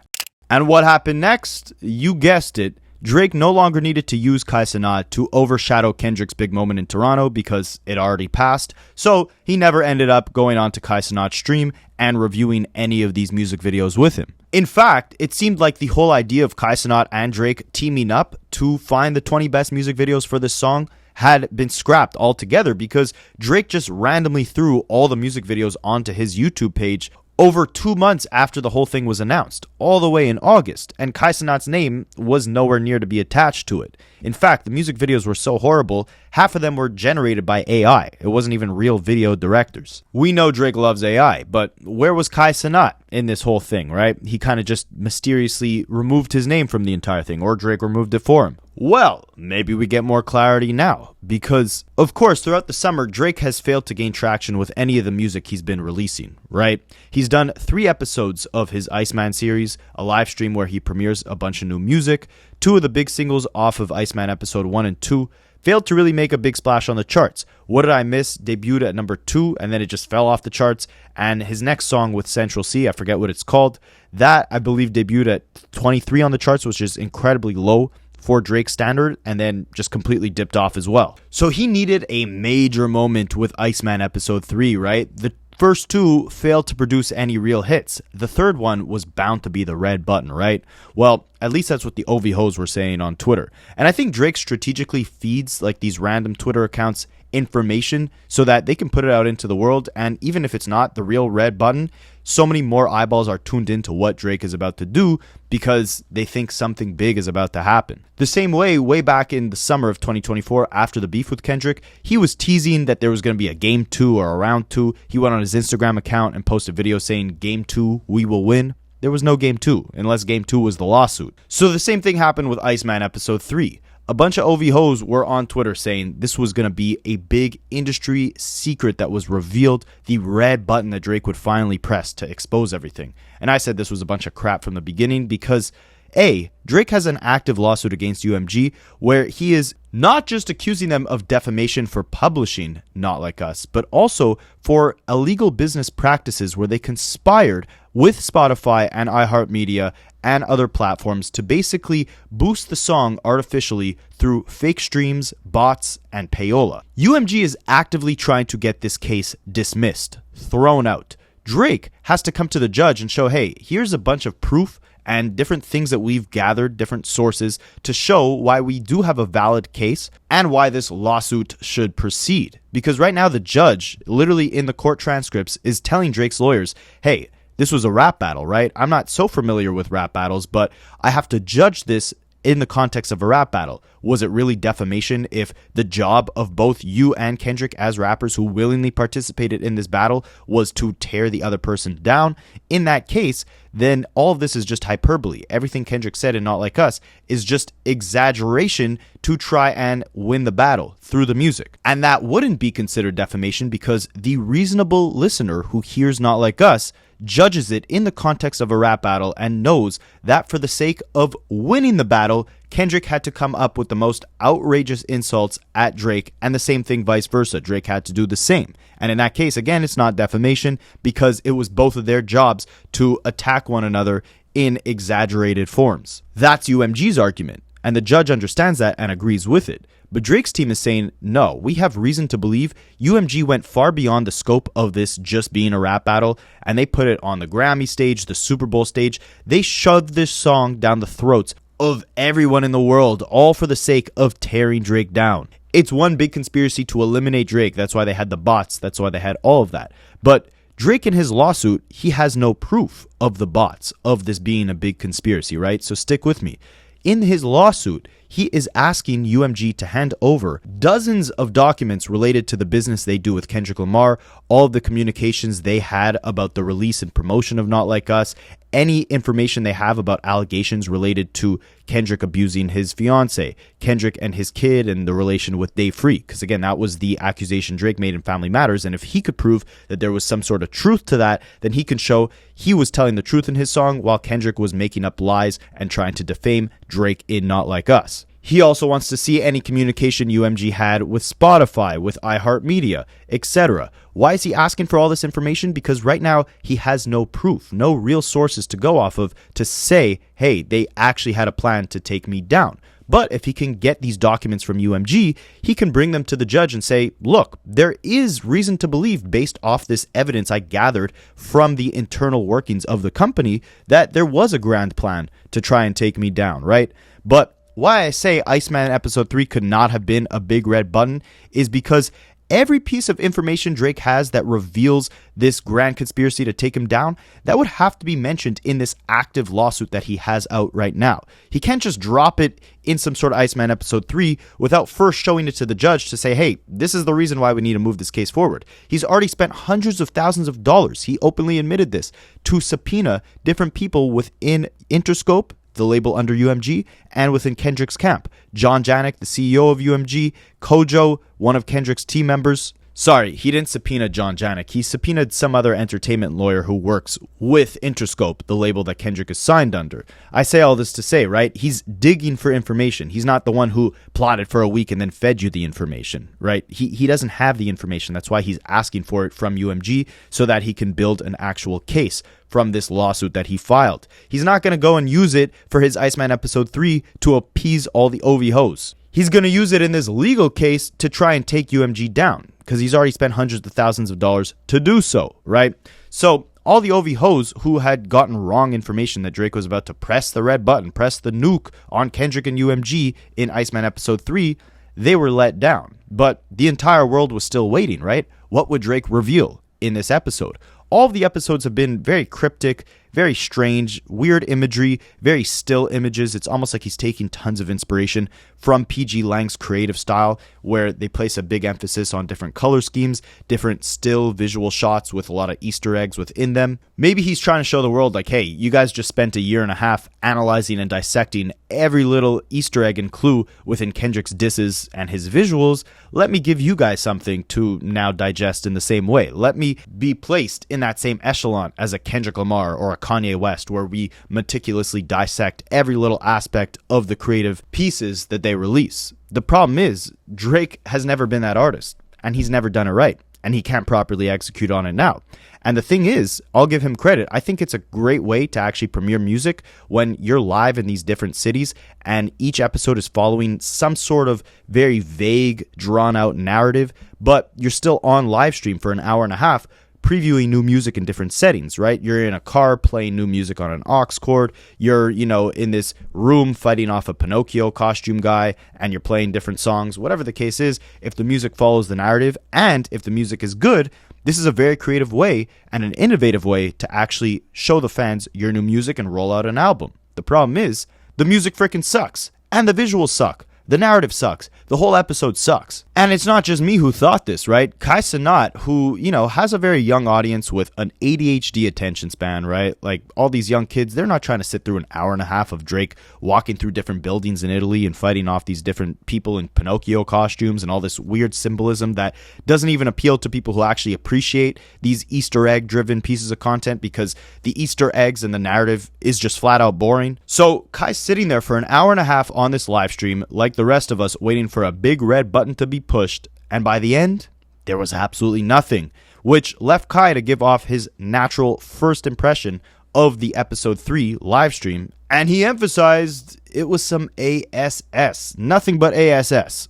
Speaker 6: And what happened next? You guessed it. Drake no longer needed to use Kai Cenat to overshadow Kendrick's big moment in Toronto because it already passed, so he never ended up going on to Kai Cenat's stream and reviewing any of these music videos with him. In fact, it seemed like the whole idea of Kai Cenat and Drake teaming up to find the 20 best music videos for this song had been scrapped altogether because Drake just randomly threw all the music videos onto his YouTube page over 2 months after the whole thing was announced, all the way in August, and Kai Cenat's name was nowhere near to be attached to it. In fact, the music videos were so horrible, half of them were generated by AI. It wasn't even real video directors. We know Drake loves AI, but where was Kai Cenat in this whole thing, right? He kind of just mysteriously removed his name from the entire thing, or Drake removed it for him. Well, maybe we get more clarity now, because, of course, throughout the summer, Drake has failed to gain traction with any of the music he's been releasing, right? He's done 3 episodes of his Iceman series, a live stream where he premieres a bunch of new music, 2 of the big singles off of Iceman episode 1 and 2, failed to really make a big splash on the charts. What Did I Miss debuted at number 2, and then it just fell off the charts, and his next song with Central C, I forget what it's called, that I believe debuted at 23 on the charts, which is incredibly low for Drake's standard, and then just completely dipped off as well. So he needed a major moment with Iceman episode 3, right? The first 2 failed to produce any real hits. The third one was bound to be the red button, right? Well, at least that's what the OV hoes were saying on Twitter. And I think Drake strategically feeds like these random Twitter accounts information so that they can put it out into the world, and even if it's not the real red button, so many more eyeballs are tuned into what Drake is about to do because they think something big is about to happen. The same way back in the summer of 2024, after the beef with Kendrick, he was teasing that there was going to be a game 2 or a round 2. He went on his Instagram account and posted a video saying, "Game 2, we will win." There was no game 2, unless game 2 was the lawsuit. So the same thing happened with Iceman episode 3. A bunch of OV hoes were on Twitter saying this was going to be a big industry secret that was revealed, the red button that Drake would finally press to expose everything. And I said this was a bunch of crap from the beginning because, A, Drake has an active lawsuit against UMG where he is not just accusing them of defamation for publishing Not Like Us, but also for illegal business practices where they conspired with Spotify and iHeartMedia and other platforms to basically boost the song artificially through fake streams, bots, and payola. UMG is actively trying to get this case dismissed, thrown out. Drake has to come to the judge and show, hey, here's a bunch of proof and different things that we've gathered, different sources, to show why we do have a valid case and why this lawsuit should proceed. Because right now the judge, literally in the court transcripts, is telling Drake's lawyers, hey, this was a rap battle, right? I'm not so familiar with rap battles, but I have to judge this in the context of a rap battle. Was it really defamation if the job of both you and Kendrick as rappers who willingly participated in this battle was to tear the other person down? In that case, then all of this is just hyperbole. Everything Kendrick said in Not Like Us is just exaggeration to try and win the battle through the music. And that wouldn't be considered defamation because the reasonable listener who hears Not Like Us judges it in the context of a rap battle and knows that for the sake of winning the battle, Kendrick had to come up with the most outrageous insults at Drake, and the same thing vice versa. Drake had to do the same. And in that case, again, it's not defamation because it was both of their jobs to attack one another in exaggerated forms. That's UMG's argument, and the judge understands that and agrees with it. But Drake's team is saying, no, we have reason to believe UMG went far beyond the scope of this just being a rap battle, and they put it on the Grammy stage, the Super Bowl stage. They shoved this song down the throats of everyone in the world, all for the sake of tearing Drake down. It's one big conspiracy to eliminate Drake. That's why they had the bots. That's why they had all of that. But Drake in his lawsuit, he has no proof of the bots, of this being a big conspiracy, right? So stick with me. In his lawsuit, he is asking UMG to hand over dozens of documents related to the business they do with Kendrick Lamar, all of the communications they had about the release and promotion of Not Like Us, any information they have about allegations related to Kendrick abusing his fiance, Kendrick and his kid, and the relation with Dave Free. Because again, that was the accusation Drake made in Family Matters. And if he could prove that there was some sort of truth to that, then he can show he was telling the truth in his song while Kendrick was making up lies and trying to defame Drake in Not Like Us. He also wants to see any communication UMG had with Spotify, with iHeartMedia, etc. Why is he asking for all this information? Because right now he has no proof, no real sources to go off of to say, hey, they actually had a plan to take me down. But if he can get these documents from UMG, he can bring them to the judge and say, look, there is reason to believe based off this evidence I gathered from the internal workings of the company that there was a grand plan to try and take me down, right? But why I say Iceman Episode 3 could not have been a big red button is because every piece of information Drake has that reveals this grand conspiracy to take him down, that would have to be mentioned in this active lawsuit that he has out right now. He can't just drop it in some sort of Iceman Episode 3 without first showing it to the judge to say, hey, this is the reason why we need to move this case forward. He's already spent hundreds of thousands of dollars, he openly admitted this, to subpoena different people within Interscope, the label under UMG, and within Kendrick's camp. John Janik, the CEO of UMG, Kojo, one of Kendrick's team members. Sorry, he didn't subpoena John Janik. He subpoenaed some other entertainment lawyer who works with Interscope, the label that Kendrick is signed under. I say all this to say, right? He's digging for information. He's not the one who plotted for a week and then fed you the information, right? He doesn't have the information. That's why he's asking for it from UMG so that he can build an actual case from this lawsuit that he filed. He's not going to go and use it for his Iceman Episode 3 to appease all the OV hoes. He's going to use it in this legal case to try and take UMG down because he's already spent hundreds of thousands of dollars to do so, right? So all the OV hoes who had gotten wrong information that Drake was about to press the red button, press the nuke on Kendrick and UMG in Iceman Episode 3, they were let down. But the entire world was still waiting, right? What would Drake reveal in this episode? All of the episodes have been very cryptic, very strange, weird imagery, very still images. It's almost like he's taking tons of inspiration from PG Lang's creative style, where they place a big emphasis on different color schemes, different still visual shots with a lot of Easter eggs within them. Maybe he's trying to show the world like, hey, you guys just spent a year and a half analyzing and dissecting every little Easter egg and clue within Kendrick's disses and his visuals. Let me give you guys something to now digest in the same way. Let me be placed in that same echelon as a Kendrick Lamar or a Kanye West, where we meticulously dissect every little aspect of the creative pieces that they release. The problem is, Drake has never been that artist, and he's never done it right, and he can't properly execute on it now. And the thing is, I'll give him credit. I think it's a great way to actually premiere music when you're live in these different cities and each episode is following some sort of very vague, drawn-out narrative, but you're still on live stream for an hour and a half previewing new music in different settings, right? You're in a car playing new music on an aux cord. You're, in this room fighting off a Pinocchio costume guy, and you're playing different songs. Whatever the case is, if the music follows the narrative and if the music is good, this is a very creative way and an innovative way to actually show the fans your new music and roll out an album. The problem is, the music freaking sucks, and the visuals suck. The narrative sucks. The whole episode sucks. And it's not just me who thought this, right? Kai Cenat, who, has a very young audience with an ADHD attention span, right? Like, all these young kids, they're not trying to sit through an hour and a half of Drake walking through different buildings in Italy and fighting off these different people in Pinocchio costumes and all this weird symbolism that doesn't even appeal to people who actually appreciate these Easter egg-driven pieces of content, because the Easter eggs and the narrative is just flat out boring. So Kai's sitting there for an hour and a half on this live stream, like the rest of us, waiting for a big red button to be pushed, and by the end, there was absolutely nothing, which left Kai to give off his natural first impression of the episode 3 live stream, and he emphasized it was some ASS, nothing but ASS.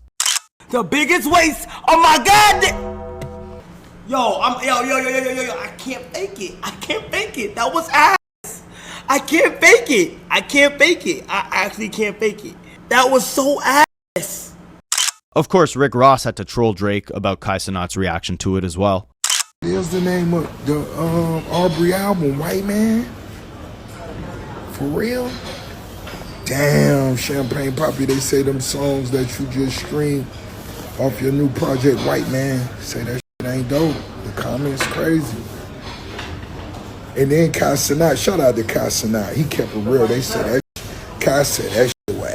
Speaker 3: The biggest waste of my god. Yo, I can't fake it. I can't fake it. That was ass. I can't fake it. I can't fake it. I actually can't fake it. That was so ass.
Speaker 6: Of course, Rick Ross had to troll Drake about Kai Cenat's reaction to it as well.
Speaker 2: There's the name of the Aubrey album, White Man. For real? Damn, Champagne Poppy, they say them songs that you just streamed off your new project, White Man, say that shit ain't dope. The comments crazy. And then Kai Cenat, shout out to Kai Cenat, he kept it real. They said that shit, Kai said that shit was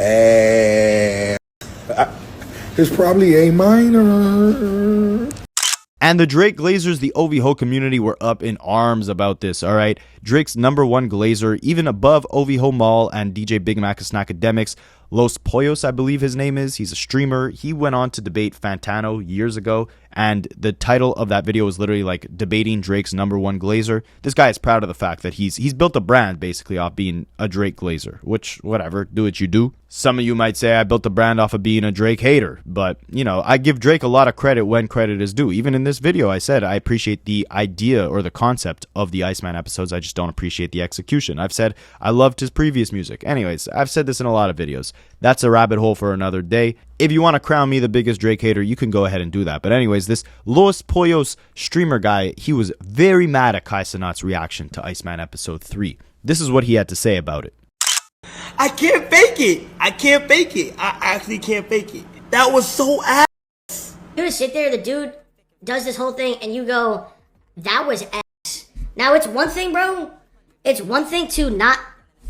Speaker 2: ass. It's probably A minor.
Speaker 6: And the Drake Glazers, the OVO community, were up in arms about this, all right? Drake's #1 Glazer, even above OVO Mall and DJ Big Mac's Akademiks. Los Pollos, I believe his name is. He's a streamer. He went on to debate Fantano years ago, and the title of that video was literally like debating Drake's #1 Glazer. This guy is proud of the fact that he's built a brand basically off being a Drake Glazer, which, whatever, do what you do. Some of you might say I built a brand off of being a Drake hater, but, you know, I give Drake a lot of credit when credit is due. Even in this video, I said I appreciate the idea or the concept of the Iceman episodes. I just don't appreciate the execution. I've said I loved his previous music. Anyways, I've said this in a lot of videos. That's a rabbit hole for another day. If you want to crown me the biggest Drake hater, you can go ahead and do that. But anyways, this Los Pollos streamer guy, he was very mad at Kai Cenat's reaction to Iceman episode 3. This is what he had to say about it.
Speaker 3: I can't fake it. I can't fake it. I actually can't fake it. That was so ass.
Speaker 16: You just sit there, the dude does this whole thing, and you go, that was ass. Now, it's one thing, bro. It's one thing to not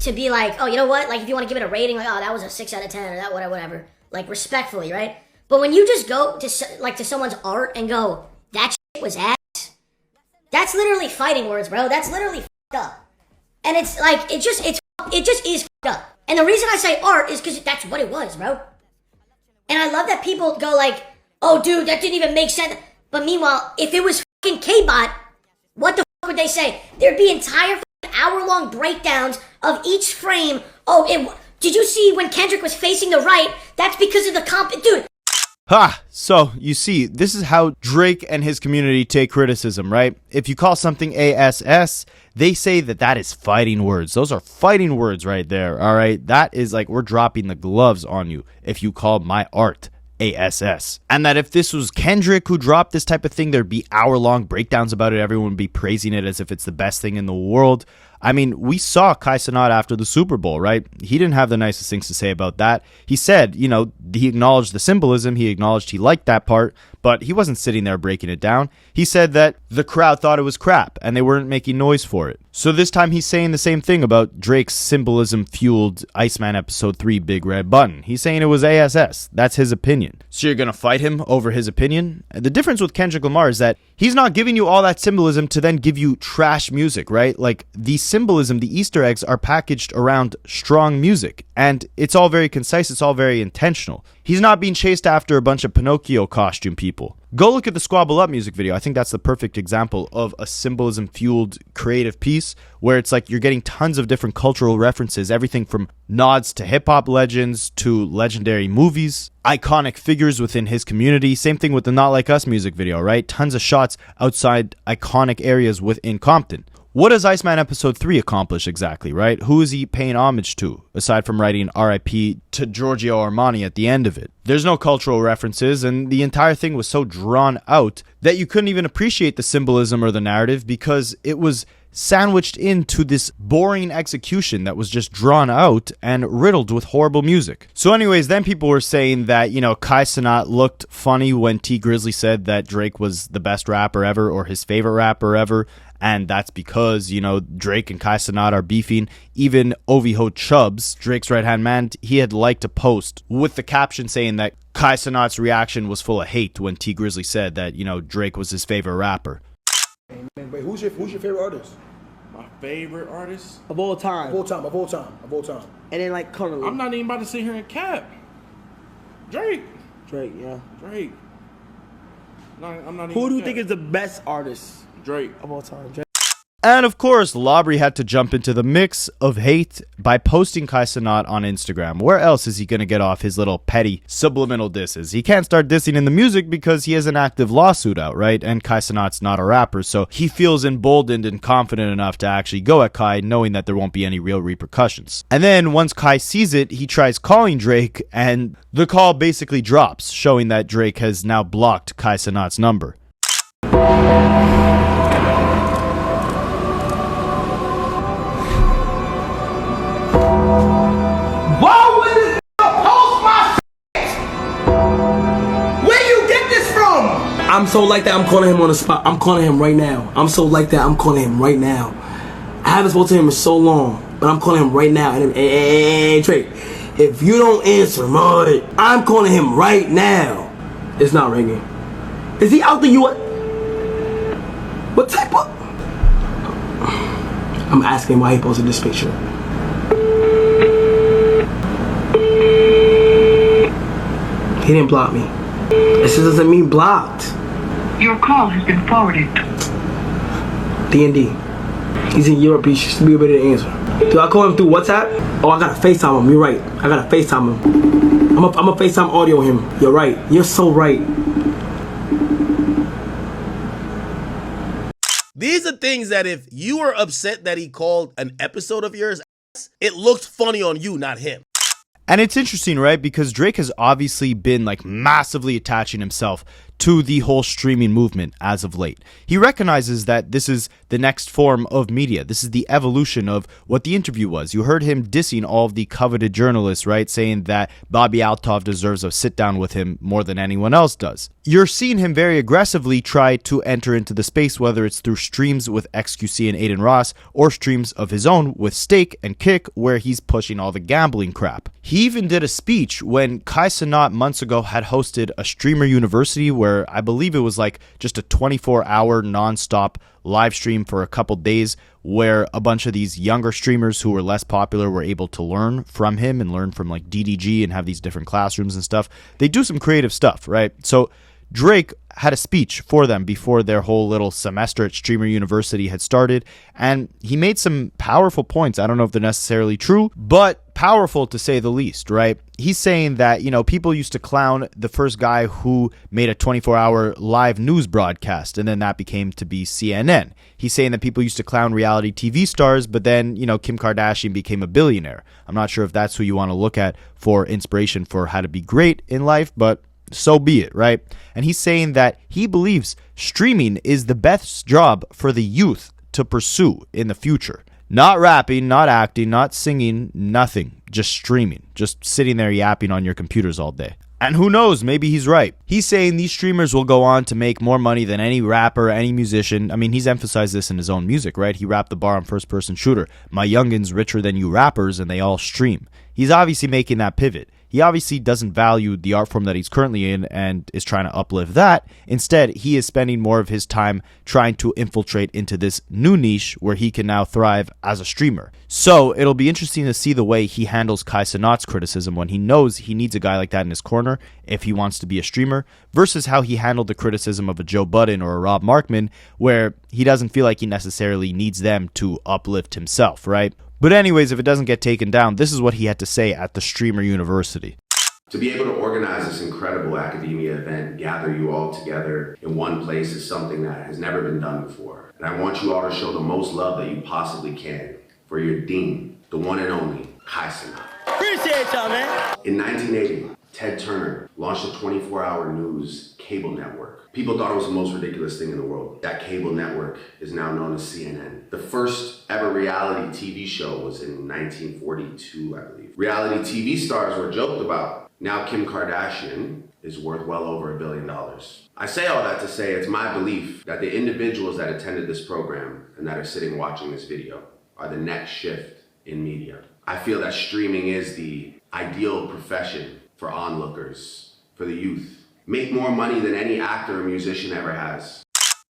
Speaker 16: to be like, oh, you know what? Like, if you want to give it a rating, like, oh, that was a 6 out of 10 or that, whatever. Like, respectfully, right? But when you just go to, like, to someone's art and go, that shit was ass, that's literally fighting words, bro. That's literally fucked up. And it's like, it just is fucked up. And the reason I say art is because that's what it was, bro. And I love that people go like, oh, dude, that didn't even make sense. But meanwhile, if it was fucking K-Bot, what the fuck would they say? There'd be entire hour-long breakdowns of each frame. Oh, did you see when Kendrick was facing the right? That's because of the comp. Dude.
Speaker 6: Ha! So, you see, this is how Drake and his community take criticism, right? If you call something ASS, they say that that is fighting words. Those are fighting words right there, all right? That is like we're dropping the gloves on you if you call my art ASS. And that if this was Kendrick who dropped this type of thing, there'd be hour-long breakdowns about it. Everyone would be praising it as if it's the best thing in the world. I mean, we saw Kai Cenat after the Super Bowl, right? He didn't have the nicest things to say about that. He said, you know, he acknowledged the symbolism. He acknowledged he liked that part, but he wasn't sitting there breaking it down. He said that the crowd thought it was crap and they weren't making noise for it. So this time he's saying the same thing about Drake's symbolism-fueled Iceman Episode 3 Big Red Button. He's saying it was ASS. That's his opinion. So you're going to fight him over his opinion? The difference with Kendrick Lamar is that he's not giving you all that symbolism to then give you trash music, right? Like, the symbolism, the Easter eggs are packaged around strong music, and it's all very concise, it's all very intentional. He's not being chased after a bunch of Pinocchio costume people. Go look at the Squabble Up music video. I think that's the perfect example of a symbolism-fueled creative piece where it's like you're getting tons of different cultural references, everything from nods to hip-hop legends to legendary movies, iconic figures within his community. Same thing with the Not Like Us music video, right? Tons of shots outside iconic areas within Compton. What does Iceman Episode 3 accomplish exactly, right? Who is he paying homage to, aside from writing R.I.P. to Giorgio Armani at the end of it? There's no cultural references, and the entire thing was so drawn out that you couldn't even appreciate the symbolism or the narrative because it was sandwiched into this boring execution that was just drawn out and riddled with horrible music. So anyways, then people were saying that, you know, Kai Cenat looked funny when T Grizzly said that Drake was the best rapper ever or his favorite rapper ever. And that's because, you know, Drake and Kai Cenat are beefing. Even OVO Chubbs, Drake's right-hand man, he had liked a post with the caption saying that Kai Cenat's reaction was full of hate when T Grizzly said that, you know, Drake was his favorite rapper.
Speaker 2: Wait, who's your favorite artist?
Speaker 11: My favorite artist?
Speaker 15: Of all time.
Speaker 2: Of all time.
Speaker 15: And then, like, currently.
Speaker 11: I'm not even about to sit here and cap. Drake,
Speaker 15: yeah.
Speaker 11: Drake. No, I'm not even
Speaker 15: Who do you think is the best artist?
Speaker 11: Drake.
Speaker 15: Of all time. Drake.
Speaker 6: And of course, Labry had to jump into the mix of hate by posting Kai Cenat on Instagram. Where else is he going to get off his little petty subliminal disses? He can't start dissing in the music because he has an active lawsuit out, right? And Kai Cenat's not a rapper, so he feels emboldened and confident enough to actually go at Kai, knowing that there won't be any real repercussions. And then once Kai sees it, he tries calling Drake, and the call basically drops, showing that Drake has now blocked Kai Cenat's number.
Speaker 11: Whoa!
Speaker 3: so like that, I'm calling him on the spot. I'm calling him right now. I'm so like that, I'm calling him right now. I haven't spoken to him in so long, but I'm calling him right now. And hey, Drake, if you don't answer, man, I'm calling him right now. It's not ringing. Is he out the U.S.? What type of... I'm asking why he posted this picture. He didn't block me. This doesn't mean blocked.
Speaker 17: Your call has been forwarded.
Speaker 3: D&D. He's in Europe. He should be able to answer. Do I call him through WhatsApp? Oh, I gotta FaceTime him. You're right. I gotta FaceTime him. I'm a FaceTime audio him. You're right. You're so right.
Speaker 4: These are things that if you were upset that he called an episode of yours ass, it looked funny on you, not him.
Speaker 6: And it's interesting, right? Because Drake has obviously been like massively attaching himself to the whole streaming movement as of late. He recognizes that this is the next form of media. This is the evolution of what the interview was. You heard him dissing all of the coveted journalists, right? Saying that Bobby Altov deserves a sit down with him more than anyone else does. You're seeing him very aggressively try to enter into the space, whether it's through streams with XQC and Adin Ross or streams of his own with Steak and Kick, where he's pushing all the gambling crap. He even did a speech when Kai Cenat months ago had hosted a streamer university where I believe it was like just a 24-hour non-stop live stream for a couple days where a bunch of these younger streamers who were less popular were able to learn from him and learn from like DDG and have these different classrooms and stuff. They do some creative stuff, right? So Drake had a speech for them before their whole little semester at Streamer University had started, and he made some powerful points. I don't know if they're necessarily true, but powerful to say the least, right? He's saying that, you know, people used to clown the first guy who made a 24-hour live news broadcast, and then that became to be CNN. He's saying that people used to clown reality TV stars, but then, you know, Kim Kardashian became a billionaire. I'm not sure if that's who you want to look at for inspiration for how to be great in life, but so be it, right? And he's saying that he believes streaming is the best job for the youth to pursue in the future. Not rapping, not acting, not singing, nothing. Just streaming. Just sitting there yapping on your computers all day. And who knows, maybe he's right. He's saying these streamers will go on to make more money than any rapper, any musician. I mean, he's emphasized this in his own music, right? He rapped the bar on First Person Shooter. My youngins richer than you rappers, and they all stream. He's obviously making that pivot. He obviously doesn't value the art form that he's currently in and is trying to uplift that. Instead, he is spending more of his time trying to infiltrate into this new niche where he can now thrive as a streamer. So it'll be interesting to see the way he handles Kai Cenat's criticism when he knows he needs a guy like that in his corner if he wants to be a streamer, versus how he handled the criticism of a Joe Budden or a Rob Markman, where he doesn't feel like he necessarily needs them to uplift himself, right? But anyways, if it doesn't get taken down, this is what he had to say at the Streamer University.
Speaker 18: To be able to organize this incredible academia event, gather you all together in one place is something that has never been done before. And I want you all to show the most love that you possibly can for your dean, the one and only Kai Cenat.
Speaker 15: Appreciate y'all, man.
Speaker 18: In 1980, Ted Turner launched a 24-hour news cable network. People thought it was the most ridiculous thing in the world. That cable network is now known as CNN. The first ever reality TV show was in 1942, I believe. Reality TV stars were joked about. Now Kim Kardashian is worth well over $1 billion. I say all that to say it's my belief that the individuals that attended this program and that are sitting watching this video are the next shift in media. I feel that streaming is the ideal profession for onlookers, for the youth. Make more money than any actor or musician ever has.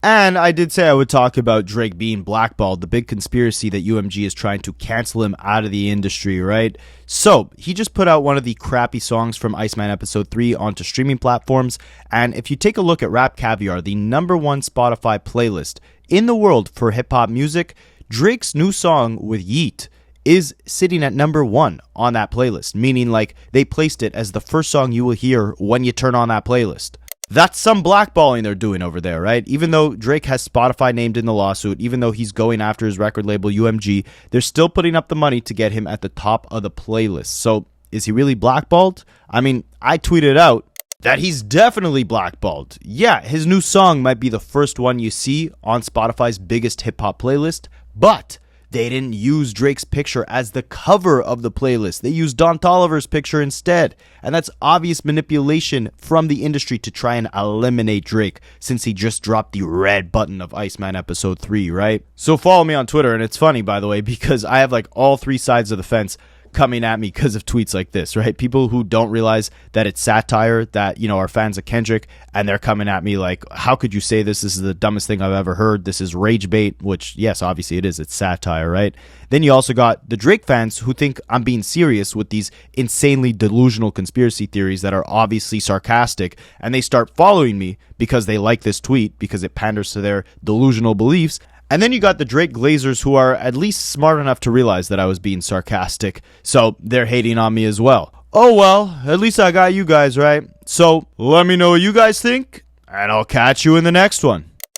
Speaker 6: And I did say I would talk about Drake being blackballed, the big conspiracy that UMG is trying to cancel him out of the industry, right? So, he just put out one of the crappy songs from Iceman Episode 3 onto streaming platforms, and if you take a look at Rap Caviar, the #1 Spotify playlist in the world for hip-hop music, Drake's new song with Yeet is sitting at #1 on that playlist, meaning like they placed it as the first song you will hear when you turn on that playlist. That's some blackballing they're doing over there, right? Even though Drake has Spotify named in the lawsuit, even though he's going after his record label UMG, they're still putting up the money to get him at the top of the playlist. So is he really blackballed? I mean, I tweeted out that he's definitely blackballed. Yeah, his new song might be the first one you see on Spotify's biggest hip-hop playlist, but They didn't use Drake's picture as the cover of the playlist. They used Don Toliver's picture instead. And that's obvious manipulation from the industry to try and eliminate Drake, since he just dropped the red button of Iceman episode 3, right? So follow me on Twitter, and it's funny, by the way, because I have like all three sides of the fence coming at me because of tweets like this, right? People who don't realize that it's satire, that, you know, are fans of Kendrick, and they're coming at me like, how could you say this? This is the dumbest thing I've ever heard. This is rage bait, which, yes, obviously it is. It's satire, right? Then you also got the Drake fans who think I'm being serious with these insanely delusional conspiracy theories that are obviously sarcastic, and they start following me because they like this tweet because it panders to their delusional beliefs. And then you got the Drake Glazers who are at least smart enough to realize that I was being sarcastic, so they're hating on me as well. Oh well, at least I got you guys right. So let me know what you guys think, and I'll catch you in the next one.